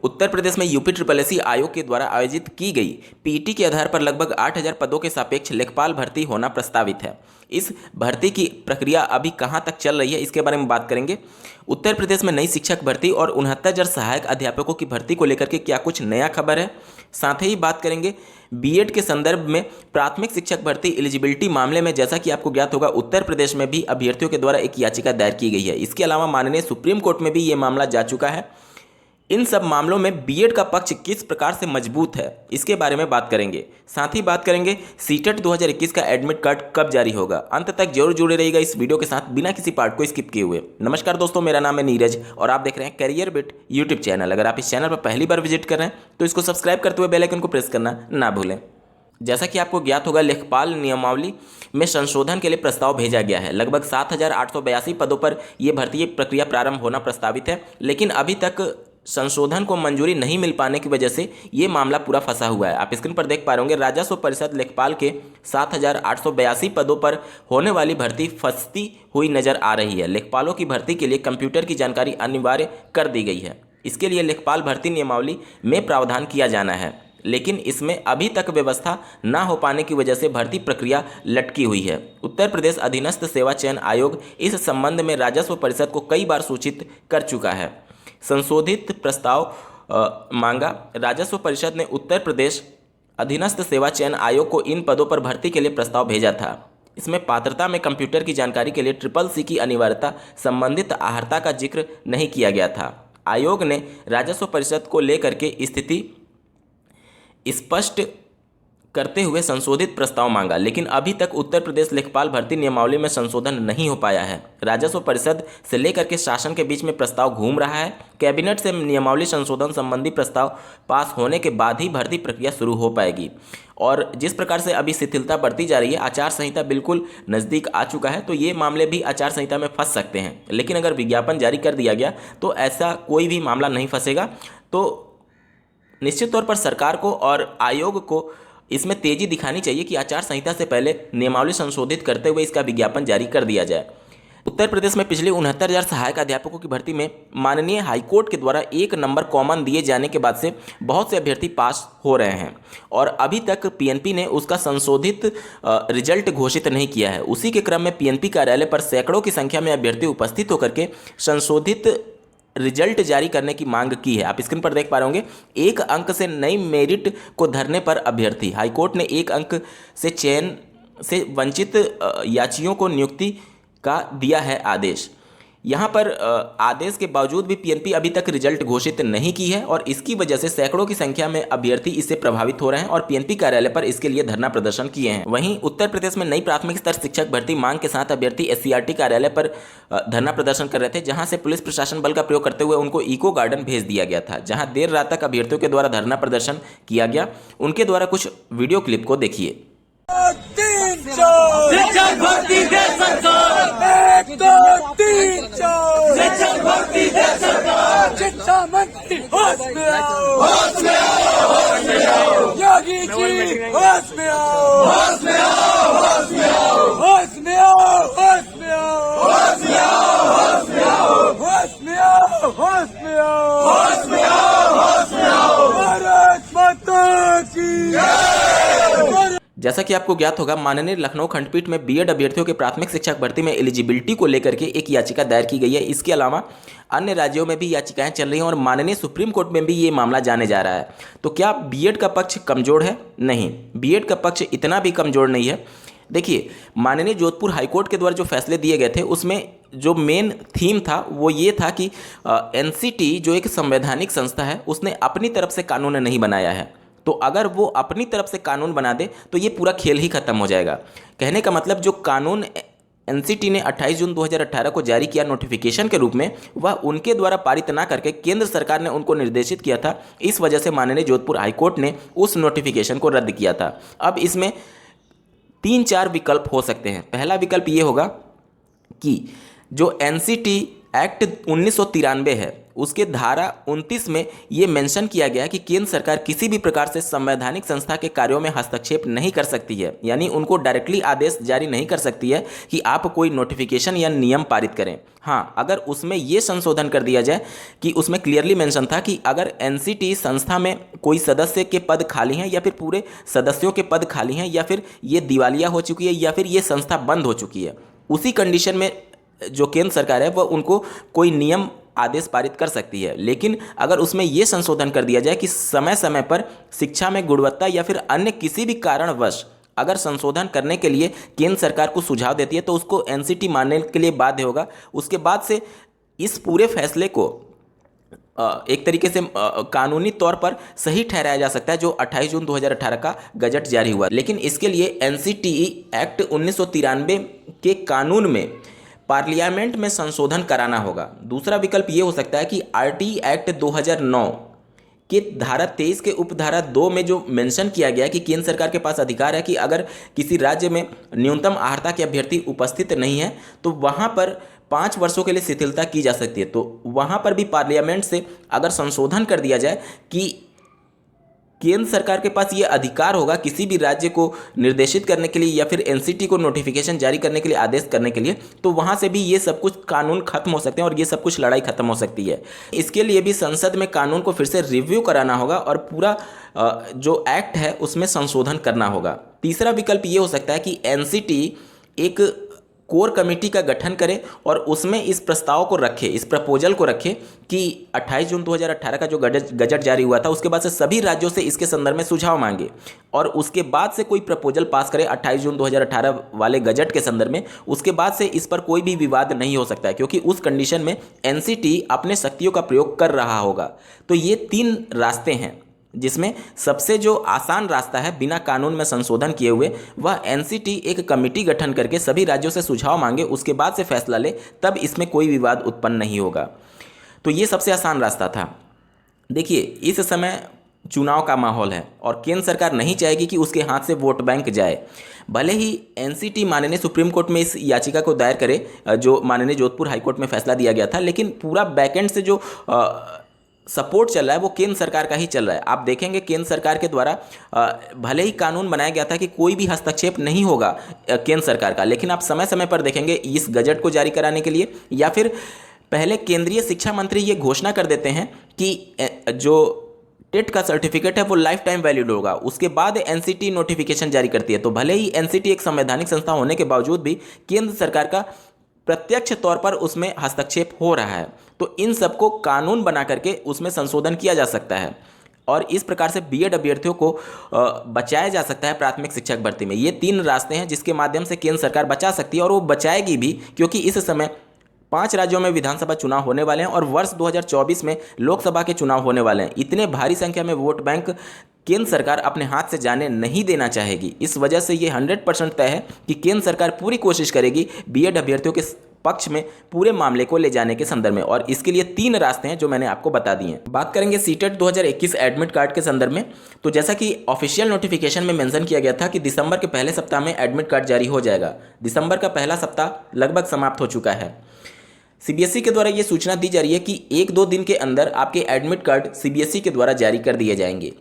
उत्तर प्रदेश में UP triple SC आयोग के द्वारा आयोजित की गई पीटी के आधार पर लगभग 8000 पदों के सापेक्ष लेखपाल भर्ती होना प्रस्तावित है। इस भर्ती की प्रक्रिया अभी कहां तक चल रही है, इसके बारे में बात करेंगे। उत्तर प्रदेश में नई शिक्षक भर्ती और 69,000 सहायक अध्यापकों की भर्ती को लेकर के क्या कुछ नया खबर है। साथ ही बात करेंगे बीएड के संदर्भ में प्राथमिक शिक्षक भर्ती एलिजिबिलिटी मामले में। जैसा कि आपको ज्ञात होगा, उत्तर प्रदेश में भी अभ्यर्थियों के द्वारा एक याचिका दायर की गई है। इसके अलावा माननीय सुप्रीम कोर्ट में भी ये मामला जा चुका है। इन सब मामलों में बीएड का पक्ष किस प्रकार से मजबूत है, इसके बारे में बात करेंगे। साथ ही बात करेंगे सीटेट 2021 का एडमिट कार्ड कब जारी होगा। अंत तक जरूर जुड़े रहिएगा इस वीडियो के साथ, बिना किसी पार्ट को स्किप किए हुए। नमस्कार दोस्तों, मेरा नाम है नीरज और आप देख रहे हैं करियर बिट यूट्यूब चैनल। अगर आप इस चैनल पर पहली बार विजिट कर रहे हैं तो इसको सब्सक्राइब करते हुए बेल आइकन को प्रेस करना ना भूलें। जैसा कि आपको ज्ञात होगा, लेखपाल नियमावली में संशोधन के लिए प्रस्ताव भेजा गया है। लगभग 7,882 पदों पर यह भर्ती प्रक्रिया प्रारंभ होना प्रस्तावित है, लेकिन अभी तक संशोधन को मंजूरी नहीं मिल पाने की वजह से ये मामला पूरा फंसा हुआ है। आप स्क्रीन पर देख पा रहे होंगे, राजस्व परिषद लेखपाल के 7,882 पदों पर होने वाली भर्ती फंसती हुई नजर आ रही है। लेखपालों की भर्ती के लिए कंप्यूटर की जानकारी अनिवार्य कर दी गई है। इसके लिए लेखपाल भर्ती नियमावली में प्रावधान किया जाना है, लेकिन इसमें अभी तक व्यवस्था ना हो पाने की वजह से भर्ती प्रक्रिया लटकी हुई है। उत्तर प्रदेश अधीनस्थ सेवा चयन आयोग इस संबंध में राजस्व परिषद को कई बार सूचित कर चुका है। संशोधित प्रस्ताव मांगा। राजस्व परिषद ने उत्तर प्रदेश अधीनस्थ सेवा चयन आयोग को इन पदों पर भर्ती के लिए प्रस्ताव भेजा था। इसमें पात्रता में कंप्यूटर की जानकारी के लिए ट्रिपल सी की अनिवार्यता संबंधित अर्हता का जिक्र नहीं किया गया था। आयोग ने राजस्व परिषद को लेकर के स्थिति स्पष्ट करते हुए संशोधित प्रस्ताव मांगा, लेकिन अभी तक उत्तर प्रदेश लेखपाल भर्ती नियमावली में संशोधन नहीं हो पाया है। राजस्व परिषद से लेकर के शासन के बीच में प्रस्ताव घूम रहा है। कैबिनेट से नियमावली संशोधन संबंधी प्रस्ताव पास होने के बाद ही भर्ती प्रक्रिया शुरू हो पाएगी। और जिस प्रकार से अभी शिथिलता बढ़ती जा रही है, आचार संहिता बिल्कुल नज़दीक आ चुका है, तो ये मामले भी आचार संहिता में फंस सकते हैं। लेकिन अगर विज्ञापन जारी कर दिया गया तो ऐसा कोई भी मामला नहीं फंसेगा। तो निश्चित तौर पर सरकार को और आयोग को इसमें तेजी दिखानी चाहिए कि आचार संहिता से पहले नियमावली संशोधित करते हुए इसका विज्ञापन जारी कर दिया जाए। उत्तर प्रदेश में पिछले 69,000 सहायक अध्यापकों की भर्ती में माननीय हाईकोर्ट के द्वारा 1 नंबर कॉमन दिए जाने के बाद से बहुत से अभ्यर्थी पास हो रहे हैं और अभी तक पीएनपी ने उसका संशोधित रिजल्ट घोषित नहीं किया है। उसी के क्रम में पीएनपी कार्यालय पर सैकड़ों की संख्या में अभ्यर्थी उपस्थित होकर के संशोधित रिजल्ट जारी करने की मांग की है। आप स्क्रीन पर देख पा रहे होंगे, 1 अंक से नई मेरिट को धरने पर अभ्यर्थी। हाईकोर्ट ने 1 अंक से चयन से वंचित याचियों को नियुक्ति का दिया है आदेश। यहाँ पर आदेश के बावजूद भी पीएनपी अभी तक रिजल्ट घोषित नहीं की है और इसकी वजह से सैकड़ों की संख्या में अभ्यर्थी इससे प्रभावित हो रहे हैं और पीएनपी कार्यालय पर इसके लिए धरना प्रदर्शन किए हैं। वहीं उत्तर प्रदेश में नई प्राथमिक स्तर शिक्षक भर्ती मांग के साथ अभ्यर्थी एससीईआरटी कार्यालय पर धरना प्रदर्शन कर रहे थे, जहां से पुलिस प्रशासन बल का प्रयोग करते हुए उनको इको गार्डन भेज दिया गया था, जहां देर रात तक अभ्यर्थियों के द्वारा धरना प्रदर्शन किया गया। उनके द्वारा कुछ वीडियो क्लिप को देखिए। शिक्षक भर्ती दे सरकार, 1 2 3 4 शिक्षक भर्ती दे सरकार। शिक्षा मंत्री होश में आओ, होश में आओ, होश में आओ। योगी जी होश में आओ, होश में आओ, होश में आओ, होश में आओ, होश में आओ, होश में आओ, होश में आओ, होश में आओ, होश में आओ, होश में आओ, होश में आओ। भारत माता की जय। जैसा कि आपको ज्ञात होगा, माननीय लखनऊ खंडपीठ में बीएड अभ्यर्थियों के प्राथमिक शिक्षक भर्ती में एलिजिबिलिटी को लेकर के एक याचिका दायर की गई है। इसके अलावा अन्य राज्यों में भी याचिकाएं चल रही हैं और माननीय सुप्रीम कोर्ट में भी ये मामला जाने जा रहा है। तो क्या बीएड का पक्ष कमजोर है? नहीं, बीएड का पक्ष इतना भी कमजोर नहीं है। देखिए, माननीय जोधपुर हाईकोर्ट के द्वारा जो फैसले दिए गए थे उसमें जो मेन थीम था वो ये था कि एनसीटी जो एक संवैधानिक संस्था है, उसने अपनी तरफ से कानून नहीं बनाया है। तो अगर वो अपनी तरफ से कानून बना दे तो ये पूरा खेल ही खत्म हो जाएगा। कहने का मतलब, जो कानून एनसीटी ने 28 जून 2018 को जारी किया नोटिफिकेशन के रूप में, वह उनके द्वारा पारित ना करके केंद्र सरकार ने उनको निर्देशित किया था। इस वजह से माननीय जोधपुर हाईकोर्ट ने उस नोटिफिकेशन को रद्द किया था। अब इसमें 3-4 विकल्प हो सकते हैं। पहला विकल्प ये होगा कि जो एनसीटी एक्ट 1993 है उसके धारा 29 में ये मेंशन किया गया है कि केंद्र सरकार किसी भी प्रकार से संवैधानिक संस्था के कार्यों में हस्तक्षेप नहीं कर सकती है, यानी उनको डायरेक्टली आदेश जारी नहीं कर सकती है कि आप कोई नोटिफिकेशन या नियम पारित करें। हाँ, अगर उसमें ये संशोधन कर दिया जाए कि उसमें क्लियरली मेंशन था कि अगर एनसीटी संस्था में कोई सदस्य के पद खाली हैं या फिर पूरे सदस्यों के पद खाली हैं या फिर ये दिवालिया हो चुकी है या फिर ये संस्था बंद हो चुकी है, उसी कंडीशन में जो केंद्र सरकार है वह उनको कोई नियम आदेश पारित कर सकती है। लेकिन अगर उसमें यह संशोधन कर दिया जाए कि समय समय पर शिक्षा में गुणवत्ता या फिर अन्य किसी भी कारणवश अगर संशोधन करने के लिए केंद्र सरकार को सुझाव देती है तो उसको एनसीटी मानने के लिए बाध्य होगा। उसके बाद से इस पूरे फैसले को एक तरीके से कानूनी तौर पर सही ठहराया जा सकता है जो 28 जून 2018 का गजट जारी हुआ। लेकिन इसके लिए एनसीटीई एक्ट 1993 के कानून में पार्लियामेंट में संशोधन कराना होगा। दूसरा विकल्प ये हो सकता है कि आरटीई एक्ट 2009 के धारा 23 के उपधारा 2 में जो मेंशन किया गया है कि केंद्र सरकार के पास अधिकार है कि अगर किसी राज्य में न्यूनतम अर्हता के अभ्यर्थी उपस्थित नहीं है तो वहाँ पर 5 वर्षों के लिए शिथिलता की जा सकती है। तो वहाँ पर भी पार्लियामेंट से अगर संशोधन कर दिया जाए कि केंद्र सरकार के पास ये अधिकार होगा किसी भी राज्य को निर्देशित करने के लिए या फिर एनसीटी को नोटिफिकेशन जारी करने के लिए आदेश करने के लिए, तो वहाँ से भी ये सब कुछ कानून खत्म हो सकते हैं और ये सब कुछ लड़ाई खत्म हो सकती है। इसके लिए भी संसद में कानून को फिर से रिव्यू कराना होगा और पूरा जो एक्ट है उसमें संशोधन करना होगा। तीसरा विकल्प ये हो सकता है कि एनसीटी एक कोर कमेटी का गठन करे और उसमें इस प्रस्ताव को रखे, इस प्रपोजल को रखे कि 28 जून 2018 का जो गजट जारी हुआ था उसके बाद से सभी राज्यों से इसके संदर्भ में सुझाव मांगे और उसके बाद से कोई प्रपोजल पास करे 28 जून 2018 वाले गजट के संदर्भ में। उसके बाद से इस पर कोई भी विवाद नहीं हो सकता है क्योंकि उस कंडीशन में एनसीटी अपने शक्तियों का प्रयोग कर रहा होगा। तो ये 3 रास्ते हैं जिसमें सबसे जो आसान रास्ता है बिना कानून में संशोधन किए हुए वह एनसीटी एक कमेटी गठन करके सभी राज्यों से सुझाव मांगे, उसके बाद से फैसला ले, तब इसमें कोई विवाद उत्पन्न नहीं होगा। तो ये सबसे आसान रास्ता था। देखिए, इस समय चुनाव का माहौल है और केंद्र सरकार नहीं चाहेगी कि उसके हाथ से वोट बैंक जाए। भले ही एनसीटी माननीय सुप्रीम कोर्ट में इस याचिका को दायर करे जो माननीय जोधपुर हाईकोर्ट में फैसला दिया गया था, लेकिन पूरा बैकएंड से जो सपोर्ट चल रहा है वो केंद्र सरकार का ही चल रहा है। आप देखेंगे केंद्र सरकार के द्वारा भले ही कानून बनाया गया था कि कोई भी हस्तक्षेप नहीं होगा केंद्र सरकार का, लेकिन आप समय समय पर देखेंगे इस गजट को जारी कराने के लिए या फिर पहले केंद्रीय शिक्षा मंत्री ये घोषणा कर देते हैं कि जो टेट का सर्टिफिकेट है वो लाइफ टाइम वैलिड होगा, उसके बाद एनसीटी नोटिफिकेशन जारी करती है। तो भले ही एनसीटी एक संवैधानिक संस्था होने के बावजूद भी केंद्र सरकार का प्रत्यक्ष तौर पर उसमें हस्तक्षेप हो रहा है। तो इन सबको कानून बना करके उसमें संशोधन किया जा सकता है और इस प्रकार से बीएड अभ्यर्थियों को बचाया जा सकता है प्राथमिक शिक्षक भर्ती में। ये 3 रास्ते हैं जिसके माध्यम से केंद्र सरकार बचा सकती है और वो बचाएगी भी, क्योंकि इस समय 5 राज्यों में विधानसभा चुनाव होने वाले हैं और वर्ष 2024 में लोकसभा के चुनाव होने वाले हैं। इतने भारी संख्या में वोट बैंक केंद्र सरकार अपने हाथ से जाने नहीं देना चाहेगी। इस वजह से ये 100% तय है कि केंद्र सरकार पूरी कोशिश करेगी बीएड अभ्यर्थियों के पक्ष में पूरे मामले को ले जाने के संदर्भ में, और इसके लिए 3 रास्ते हैं जो मैंने आपको बता दिए हैं। बात करेंगे सीटेट 2021 एडमिट कार्ड के संदर्भ में। तो जैसा कि ऑफिशियल नोटिफिकेशन में मेंशन किया गया था कि दिसंबर के पहले सप्ताह में एडमिट कार्ड जारी हो जाएगा। दिसंबर का पहला सप्ताह लगभग समाप्त हो चुका है। सीबीएसई के द्वारा ये सूचना दी जा रही है कि 1-2 दिन के अंदर आपके एडमिट कार्ड सीबीएसई के द्वारा जारी कर दिए जाएंगे।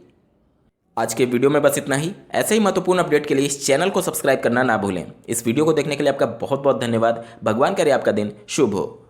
आज के वीडियो में बस इतना ही। ऐसे ही महत्वपूर्ण अपडेट के लिए इस चैनल को सब्सक्राइब करना ना भूलें। इस वीडियो को देखने के लिए आपका बहुत बहुत धन्यवाद। भगवान करे आपका दिन शुभ हो।